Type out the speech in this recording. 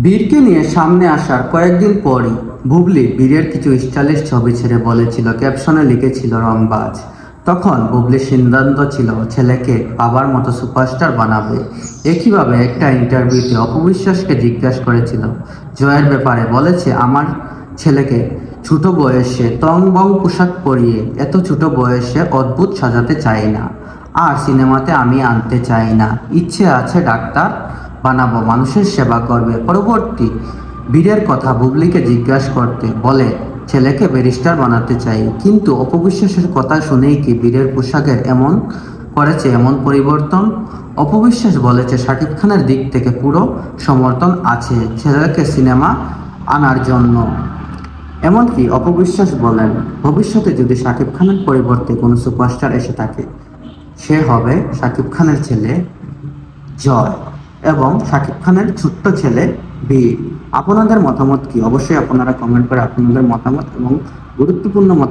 বীরকে নিয়ে সামনে আসার কয়েকদিন পরই বুবলি বীরের কিছু স্টাইলিশ ছবি ছেড়ে বলেছিল, ক্যাপশনে লিখেছিল রংবাজ। তখন বুবলির সিদ্ধান্ত ছিল ছেলেকে বাবার মতো সুপারস্টার বানাবে। একইভাবে একটা ইন্টারভিউতে অপবিশ্বাসকে জিজ্ঞাসা করেছিল জয়ের ব্যাপারে, বলেছে আমার ছেলেকে ছোট বয়সে টং বং পোশাক পরিয়ে এত ছোট বয়সে অদ্ভুত সাজাতে চাই না, আর সিনেমাতে আমি আনতে চাই না। ইচ্ছে আছে ডাক্তার বানাবো, মানুষের সেবা করবে। পরবর্তী বীরের কথা বুবলিকে জিজ্ঞাসা করতে বলে ছেলেকে ব্যারিস্টার বানাতে চাই, কিন্তু অপবিশ্বাসের কথা শুনেই কি বীরের পোশাকের এমন করেছে এমন পরিবর্তন? অপবিশ্বাস বলেছে শাকিব খানের দিক থেকে পুরো সমর্থন আছে ছেলেকে সিনেমা আনার জন্য। এমনকি অপবিশ্বাস বলেন, ভবিষ্যতে যদি শাকিব খানের পরিবর্তে কোনো সুপারস্টার এসে থাকে, সে হবে শাকিব খানের ছেলে জয় এবং শাকিব খানের ছোট্ট ছেলে বীর। আপনাদের মতামত কি? অবশ্যই আপনারা কমেন্ট করে আপনাদের মতামত এবং গুরুত্বপূর্ণ মত